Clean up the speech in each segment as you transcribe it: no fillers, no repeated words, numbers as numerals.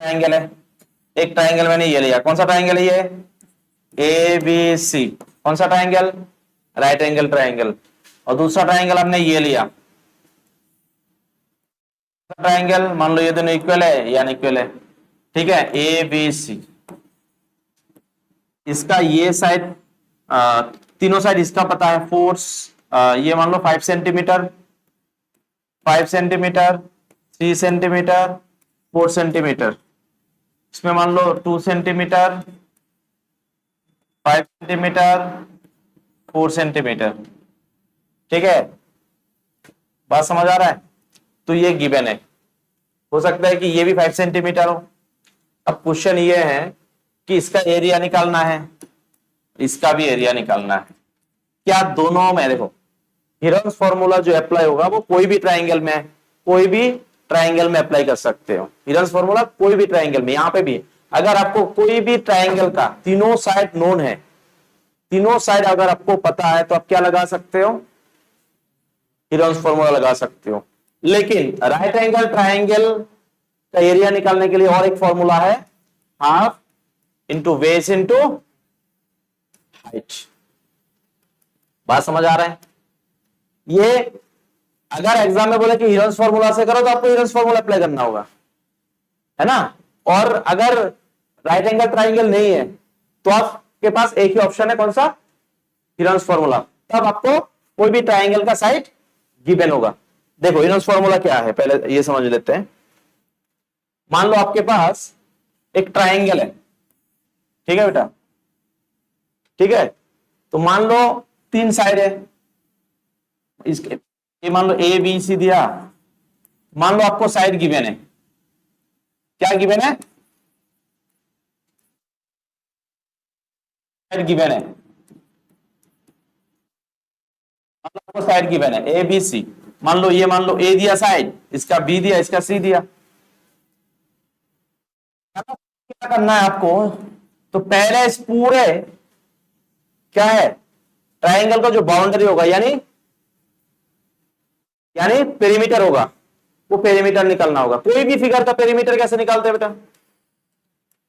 Triangle है, एक triangle मैंने ये लिया, कौन सा ट्राइंगल है ये? A B C. कौन सा ट्राइंगल? Right angle triangle. और दूसरा ट्राइंगल हमने ये लिया, ट्राइंगल मान लो ये दोनों इक्वल है या अनइक्वल है, ठीक है, ए बी सी। इसका ये साइड, तीनों साइड इसका पता है, फोर्स ये मान लो 5 सेंटीमीटर, 5 सेंटीमीटर, 3 सेंटीमीटर, 4 सेंटीमीटर, इसमें मान लो 2 सेंटीमीटर, 5 सेंटीमीटर, 4 सेंटीमीटर, ठीक है, बात समझ आ रहा है? तो ये गिवन है, हो सकता है कि ये भी 5 सेंटीमीटर हो। अब क्वेश्चन ये है कि इसका एरिया निकालना है, इसका भी एरिया निकालना है। क्या दोनों में देखो, हीरोन्स फॉर्मूला जो अप्लाई होगा वो कोई भी ट्राइंगल में, कोई भी ट्राइंगल में अप्लाई कर सकते हो। हीरोन्स फॉर्मूला कोई भी ट्राइंगल में, यहां पे भी अगर आपको कोई भी ट्राइंगल का तीनों साइड नोन है, तीनों साइड अगर आपको पता है तो आप क्या लगा सकते हो? हीरोन्स फॉर्मूला लगा सकते हो। लेकिन राइट एंगल ट्राइंगल का एरिया निकालने के लिए और एक फॉर्मूला है, half into base into height. बात समझ आ रहा है? ये अगर एग्जाम में बोले कि हीरोन्स फॉर्मूला से करो तो आपको हीरोन्स फॉर्मूला अप्लाई करना होगा, है ना। और अगर राइट एंगल ट्राइंगल नहीं है तो आपके पास एक ही ऑप्शन है, कौन सा? Heron's formula. तब आपको कोई भी ट्राइंगल का साइड गिवन होगा। देखो हीरोन्स फॉर्मूला क्या है, पहले ये समझ लेते हैं। मान लो आपके पास एक ट्राइंगल है, ठीक है बेटा, ठीक है, तो मान लो 3 साइड है इसके, ये मान लो ए बी सी दिया, मान लो आपको साइड गिवन है, क्या गिवन है? साइड गिवन है, आपको साइड गिवन है ए बी सी। मान लो ये, मान लो ए दिया साइड, इसका बी दिया, इसका सी दिया। क्या करना है आपको? तो पहले इस पूरे क्या है ट्राइंगल का जो बाउंड्री होगा, यानी पेरीमीटर होगा, वो पेरीमीटर निकालना होगा। कोई भी फिगर का पेरीमीटर कैसे निकालते हैं बेटा?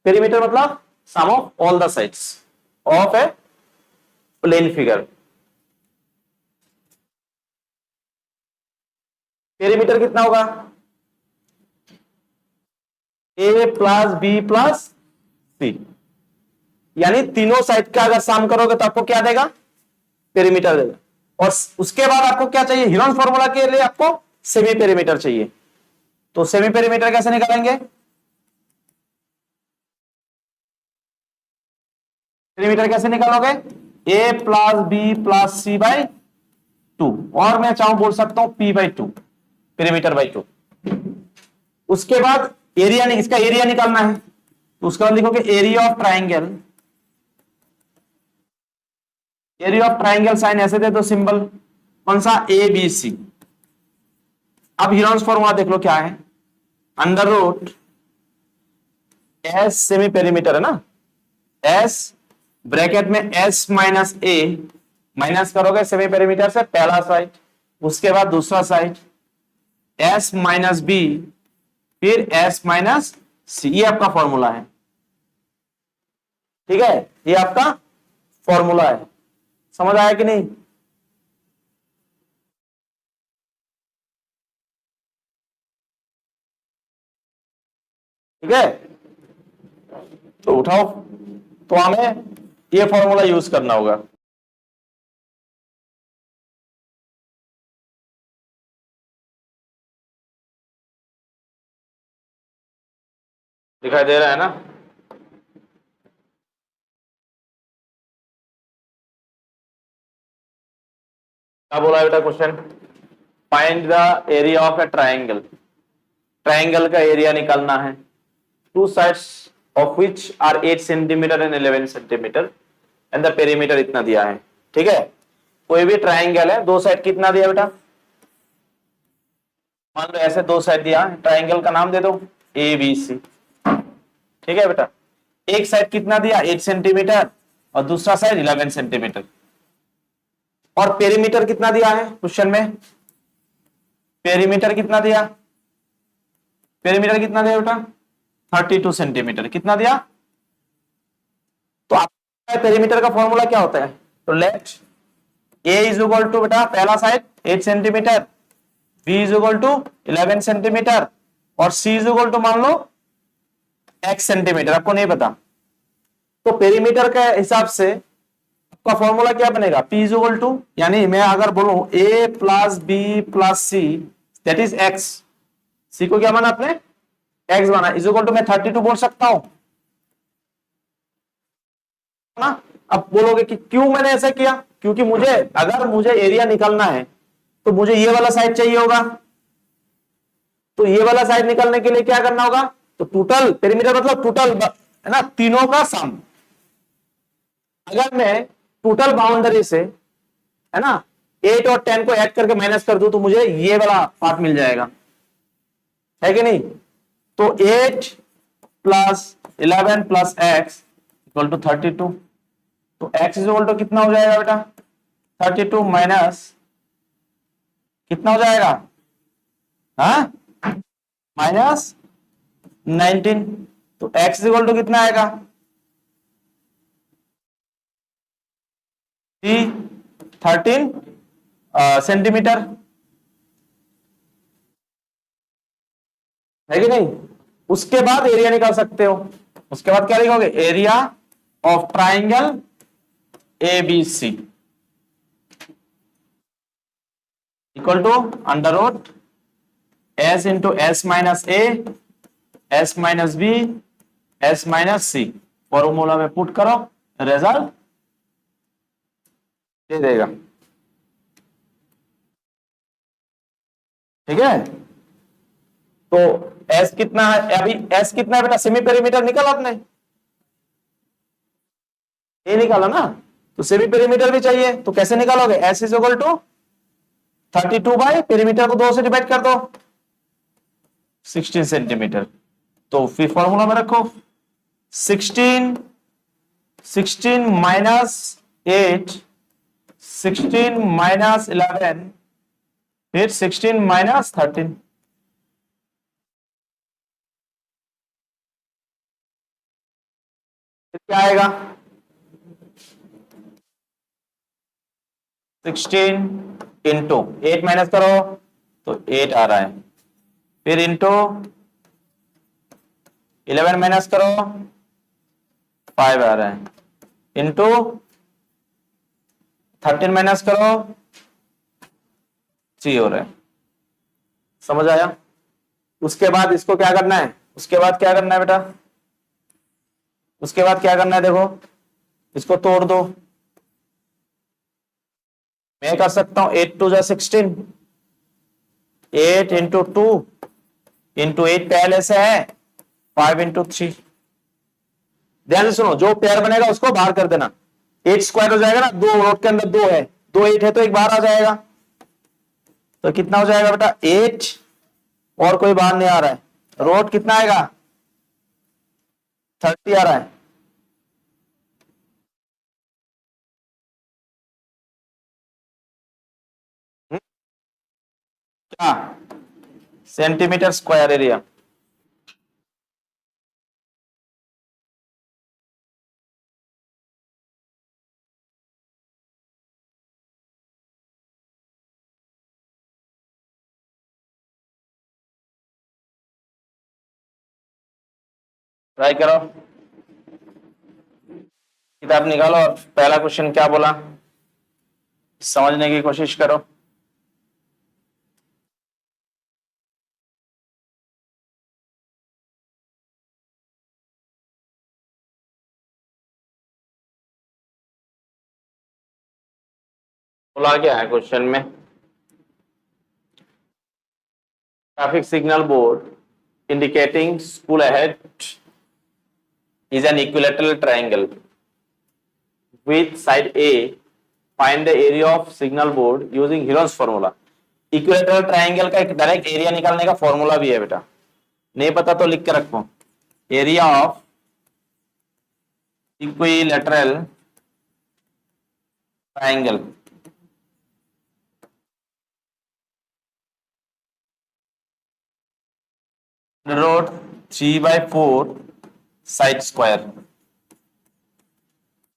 पेरीमीटर मतलब sum of all the sides of a plane figure. Perimeter कितना होगा? A plus B plus C, यानी तीनों साइड का अगर सम करोगे तो आपको क्या देगा? पेरीमीटर देगा। और उसके बाद आपको क्या चाहिए? हीरोन्स फॉर्मूला के लिए आपको सेमी पेरीमीटर चाहिए। तो सेमी पेरीमीटर कैसे निकालेंगे? पेरीमीटर कैसे निकालोगे? A plus B plus C by 2, और मैं चाहूं बोल सकता हूं पी बाई 2, पेरीमीटर बाई 2। उसके बाद एरिया, इसका एरिया निकालना है, तो उसके बाद लिखोगे area of triangle. Area of triangle sign ऐसे दे दो सिंबल, कौन सा? A B C. अब हीरोन्स फॉर्मूला देख लो क्या है, under root S, semi perimeter है ना, एस ब्रैकेट में एस माइनस ए, माइनस करोगे सेमी पेरीमीटर से पहला साइड, उसके बाद दूसरा साइड, एस माइनस बी, फिर एस माइनस सी। ये आपका फॉर्मूला है, ठीक है, ये आपका फॉर्मूला है। समझ आया कि नहीं? ठीक है, तो उठाओ, तो हमें ये फॉर्मूला यूज करना होगा। दिखाई दे रहा है ना? क्या बोला बेटा question? Find the area of a triangle. Triangle का एरिया निकालना है, two sides of which are 8 centimetre and 11 centimetre and the perimeter इतना दिया है, ठीक है। कोई भी ट्राइंगल है, दो साइड कितना दिया बेटा? मान लो ऐसे दो साइड दिया, ट्राइंगल का नाम दे दो ए बी सी, ठीक है बेटा। एक साइड कितना दिया? 8 सेंटीमीटर, और दूसरा साइड 11 सेंटीमीटर। और पेरीमीटर कितना दिया है क्वेश्चन में? पेरीमीटर कितना दिया? पेरीमीटर कितना दिया बेटा? 32 सेंटीमीटर। कितना दिया? तो आपका पेरीमीटर का फॉर्मूला क्या होता है? तो let A is equal to, बेटा पहला side 8 centimetre, B is equal to 11 centimetre और सी इज इक्वल टू मान लो x सेंटीमीटर। आपको नहीं पता तो पेरीमीटर के हिसाब से आपका फॉर्मूला क्या बनेगा? P इज इक्वल टू, यानी मैं अगर बोलूं a plus B plus C that is x, C को क्या माना आपने? x माना, इज इक्वल टू मैं 32 बोल सकता हूं ना। अब बोलोगे कि क्यों मैंने ऐसा किया? क्योंकि मुझे, अगर मुझे एरिया निकालना है तो मुझे ये वाला साइड चाहिए होगा, तो ये वाला साइड निकालने के लिए क्या करना होगा? तो टोटल पेरीमीटर मतलब टोटल है ना, तीनों का सम। अगर मैं टोटल बाउंड्री से, है ना, 8 और 10 को ऐड करके माइनस कर दूं तो मुझे ये वाला पार्ट मिल जाएगा, है कि नहीं? तो 8 plus 11 plus X equal to 32। तो x इज इक्वल टू कितना हो जाएगा बेटा? 32 माइनस कितना हो जाएगा? हाँ, माइनस 19। तो x इज इक्वल टू कितना आएगा? 13 सेंटीमीटर, है कि नहीं? उसके बाद एरिया निकाल सकते हो। उसके बाद क्या लिखोगे? Area of triangle ABC equal to under root S into S minus A, S minus B, S minus C। Formula में पुट करो, रिजल्ट दे देगा। ठीक है, तो S कितना है अभी? S कितना है बेटा? सेमी पेरीमीटर निकाला आपने? ये निकाला ना, तो सेमी पेरीमीटर भी चाहिए, तो कैसे निकालोगे? S is equal to 32 by perimeter को 2 से डिवाइड कर दो, 16 सेंटीमीटर। तो फिर फॉर्मूला में रखो 16 माइनस 8, 16 माइनस 11, फिर 16 माइनस 13। क्या आएगा? 16 इंटू 8 माइनस करो तो 8 आ रहा है, फिर इंटू 11 माइनस करो 5 आ रहा है, इंटू 13 माइनस करो 3 हो रहा है। समझ आया? उसके बाद इसको क्या करना है? उसके बाद क्या करना है बेटा? उसके बाद क्या करना है? देखो, इसको तोड़ दो। मैं कर सकता हूं 8 टू जा 16, 8 इंटू 2 इंटू 8 पहले से है, 5 इंटू 3। ध्यान से सुनो, जो पेयर बनेगा उसको बाहर कर देना। 8 स्क्वायर हो जाएगा ना, 2 रोड के अंदर 2 है, 2 8 है तो एक बाहर आ जाएगा। तो कितना हो जाएगा बेटा? 8 और कोई बाहर नहीं आ रहा है, रोड कितना आएगा? 30 आ रहा है। क्या? Centimetre square area. ट्राई करो, किताब निकालो और पहला क्वेश्चन क्या बोला समझने की कोशिश करो। बोला क्या है क्वेश्चन में? Traffic signal board indicating school ahead is an equilateral triangle with side A. Find the area of signal board using Heron's formula. Equilateral triangle का एक डायरेक्ट एरिया निकालने का फॉर्मूला भी है बेटा, नहीं पता तो लिख के रखो। Area of equilateral triangle root 3/4 side square.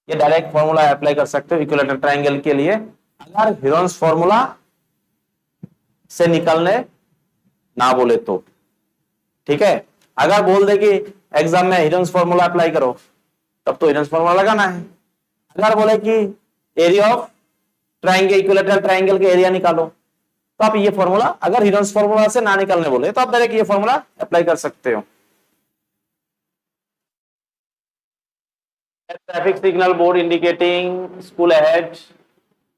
ये डायरेक्ट फॉर्मूला अप्लाई कर सकते हो इक्विलेटरल ट्रायंगल के लिए, अगर हीरोन्स फॉर्मूला से निकलने ना बोले तो। ठीक है, अगर बोल दे कि एग्जाम में हीरोन्स फॉर्मूला अप्लाई करो, तब तो हीरोन्स फॉर्मूला लगाना है। अगर बोले कि area of triangle, equilateral triangle के एरिया निकालो, तो आप ये फॉर्मूला, अगर हीरोन्स फॉर्मूला से ना निकलने बोले तो आप डायरेक्ट ये फॉर्मूला अप्लाई कर सकते हो। Traffic signal board indicating school ahead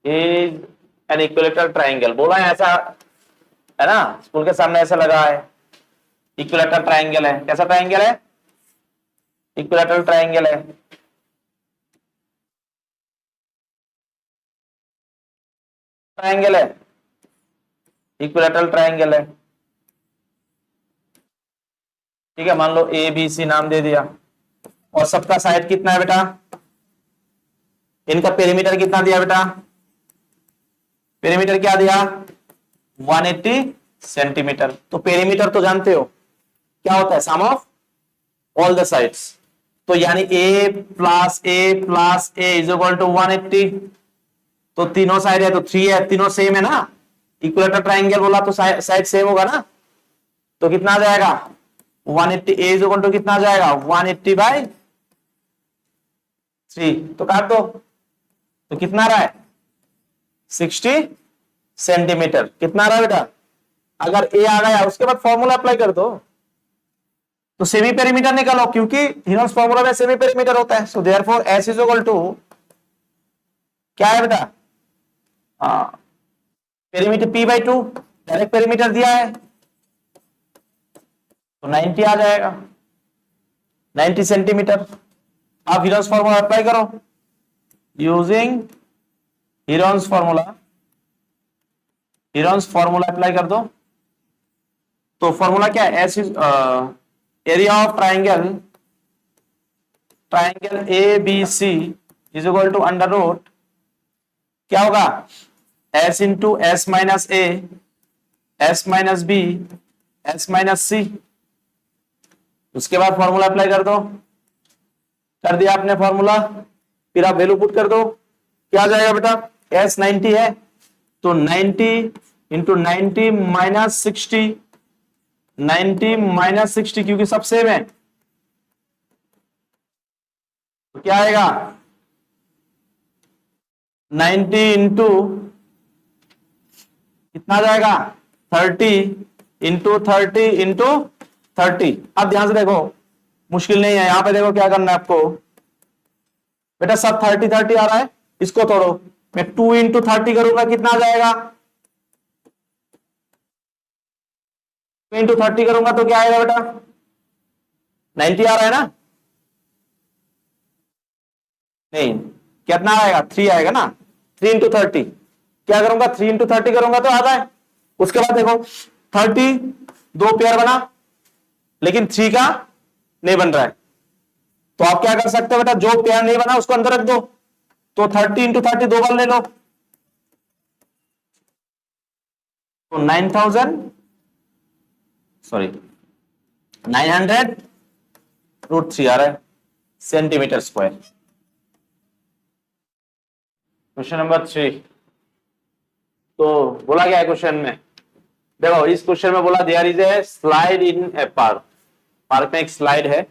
is an equilateral triangle. बोला है ऐसा, है ना, स्कूल के सामने ऐसा लगा है, इक्विलेटरल ट्रायंगल है। कैसा ट्रायंगल है? इक्विलेटरल ट्रायंगल है। ट्रायंगल है, इक्विलेटरल ट्रायंगल है। ठीक है, मान लो ए बी सी नाम दे दिया, और सबका साइड कितना है बेटा? इनका पेरीमीटर कितना दिया बेटा? पेरीमीटर क्या दिया? 180 सेंटीमीटर। तो पेरीमीटर तो जानते हो क्या होता है? Sum of all the sides. तो यानी A plus A is equal to 180। तो तीनों साइड है तो 3 है, तीनों सेम है ना। इक्विलेटरल ट्रायंगल बोला तो साइड सेम होगा ना। तो कितना आ जाएगा? 180 ए इज इक्वल टू कितना आ जाएगा? 180/3। तो काट दो, तो कितना रहा है? 60 सेंटीमीटर। कितना रहा बेटा? अगर ए आ गया उसके बाद फॉर्मूला अप्लाई कर दो, तो सेमी पेरीमीटर निकालो, क्योंकि हीरोन्स फॉर्मूला में सेमी पेरीमीटर होता है। So therefore S is equal to क्या है बेटा? पेरीमीटर p/2, डायरेक्ट पेरीमीटर दिया है तो 90 आ जाएगा, 90 सेंटीमीटर। आप हीरोन्स फॉर्मूला अप्लाई करो using Heron's formula. Heron's formula apply कर दो, तो फॉर्मूला क्या है? S is area of triangle A B C is equal to under root क्या होगा? S into S minus A, S minus B, S minus C. उसके बाद formula apply कर दो। कर दिया आपने फॉर्मूला, फिर आप वैल्यू पुट कर दो। क्या आ जाएगा बेटा? एस 90 है तो 90 इंटू 90 माइनस 60, 90 माइनस 60 क्योंकि सब सेम है, तो क्या आएगा? 90 इंटू कितना जाएगा? 30 इंटू 30 इंटू 30। अब ध्यान से देखो, मुश्किल नहीं है। यहां पे देखो क्या करना है आपको बेटा, सब 30 आ रहा है, इसको तोड़ो। मैं 2 इंटू 30 करूंगा, कितना आ जाएगा? 2 इंटू 30 करूंगा तो क्या आएगा बेटा? 90 आ रहा है ना? नहीं, कितना आएगा? 3 आएगा ना। 3 इंटू 30 क्या करूंगा? 3 इंटू 30 करूंगा तो आता है। उसके बाद देखो 30 दो पेयर बना, लेकिन 3 का नहीं बन रहा है, तो आप क्या कर सकते हो बेटा? जो पेयर नहीं बना उसको अंदर रख दो। तो 30 इंटू 30 दो बार ले लो, तो 900√3 आ रहा है सेंटीमीटर स्क्वायर। Question number 3। तो बोला गया है क्वेश्चन में, देखो इस क्वेश्चन में बोला there is a slide in a park. Park में एक स्लाइड है,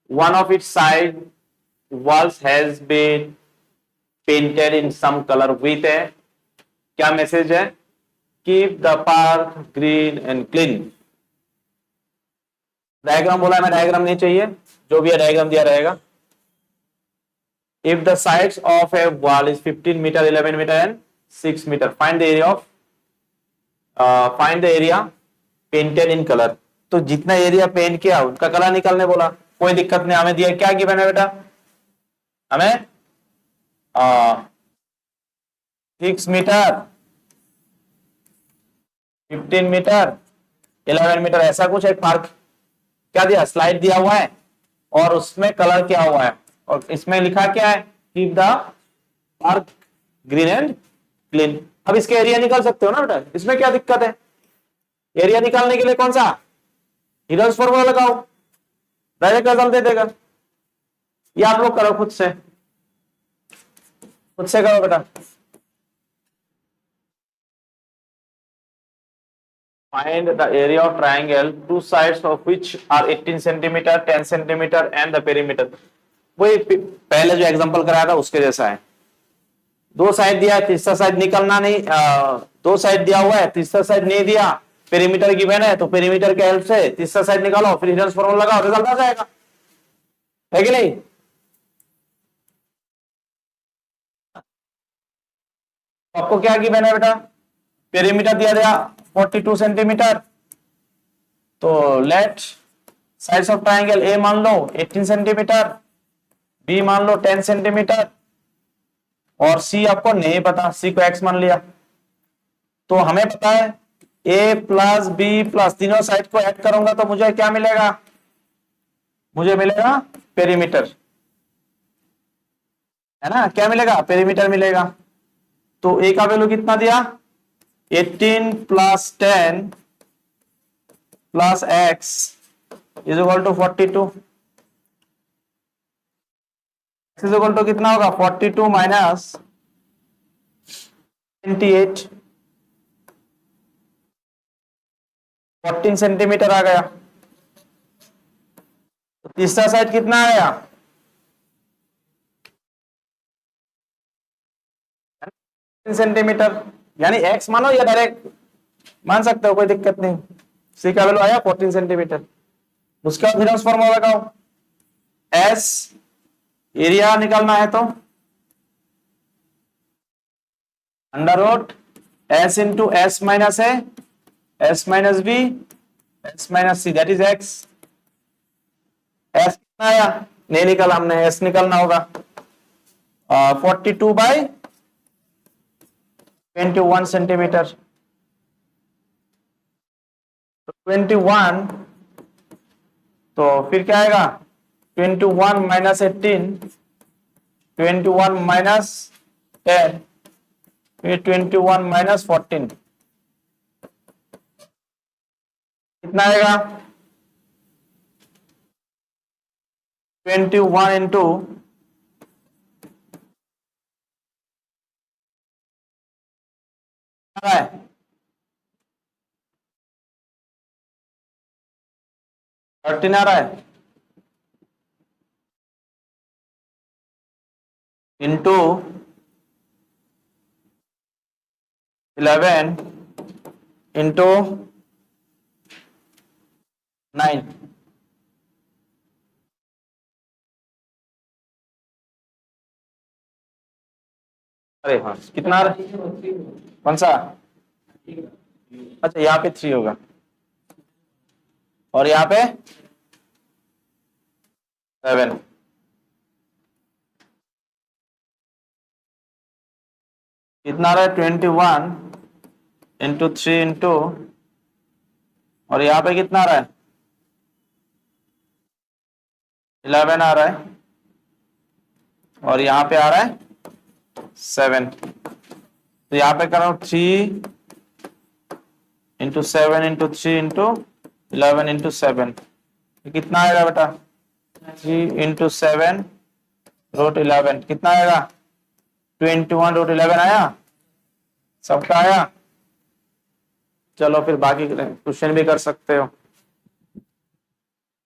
one of its side walls has been painted in some color with a क्या मैसेज है? Keep the park green and clean. Diagram बोला है, मैं डायग्राम नहीं चाहिए, जो भी है डायग्राम दिया रहेगा। If the sides of a wall is 15 metre, 11 metre and 6 metre, find the area of painted in colour. तो जितना एरिया पेंट किया उनका कलर निकालने बोला, कोई दिक्कत नहीं। हमें दिया क्या गिवन है बेटा? हमें 6 मीटर, 15 मीटर, 11 मीटर, ऐसा कुछ एक पार्क क्या दिया? स्लाइड दिया हुआ है और उसमें कलर किया हुआ है, और इसमें लिखा क्या है? Keep the park green and clean. अब इसके एरिया निकाल सकते हो ना बेटा, इसमें क्या दिक्कत है? एरिया निकालने के लिए कौन सा हीरोज फॉर्मूला लगाओ, डायरेक्ट रिजल्ट दे देगा। ये आप लोग करो खुद से करो बेटा। Find the area of triangle, two sides of which are 18 centimeter, 10 centimeter and the perimeter। वही पहले जो एग्जांपल कराया था उसके जैसा है। दो साइड दिया है, तीसरा साइड निकलना नहीं, दो साइड दिया हुआ है, तीसरा साइड नहीं दिया, पेरीमीटर गिवन है तो पेरीमीटर के हेल्प से तीसरा साइड निकालो, फिर हिडन फॉर्मूला लगाओ, रिजल्ट आ जाएगा, है कि नहीं। आपको क्या गिवन है बेटा, पेरीमीटर दिया गया 42 सेंटीमीटर, तो let sides of triangle A मान लो 18 सेंटीमीटर, बी मान लो 10 सेंटीमीटर और सी आपको नहीं पता, सी को एक्स मान लिया। तो हमें पता है ए प्लस बी प्लस, तीनों साइड को ऐड करूंगा तो मुझे क्या मिलेगा, मुझे मिलेगा पेरीमीटर, है ना, क्या मिलेगा, पेरीमीटर मिलेगा। तो ए का वैल्यू कितना दिया, 18 plus 10 plus X is equal to 42, X is equal to कितना होगा 42 माइनस 28, 14 सेंटीमीटर आ गया। तो तीसरा साइड कितना आया, सेंटीमीटर, यानी x मानो या डायरेक्ट मान सकते हो, कोई दिक्कत नहीं। सी का वैल्यू आया 14 सेंटीमीटर। उसके बाद हिडन फॉर्मूला लगाओ, s एरिया निकालना है तो under root s into S minus A, S minus B, S minus C, that is x। s कितना आया, नहीं निकाला हमने, s निकालना होगा 42 बाई 21 सेंटीमीटर, 21, तो फिर क्या आएगा 21 माइनस 18, 21 माइनस 10, फिर 21 माइनस 14, कितना आएगा 21 इंटू 13 आ रहा है, इंटू 11 इंटू 9, अरे हाँ कितना आ रहा है, कौन सा, अच्छा यहाँ पे 3 होगा और यहाँ पे 7, कितना आ रहा है 21 इंटू 3 इंटू, और यहाँ पे कितना आ रहा है 11 आ रहा है और यहाँ पे आ रहा है 7। तो यहाँ पे करो 3 इंटू 7 इंटू 3 इंटू 11 इंटू 7, कितना आएगा बेटा 3 इंटू 7 रूट 11, कितना आएगा 21 रूट 11 आया, सबका आया। चलो फिर बाकी क्वेश्चन भी कर सकते हो।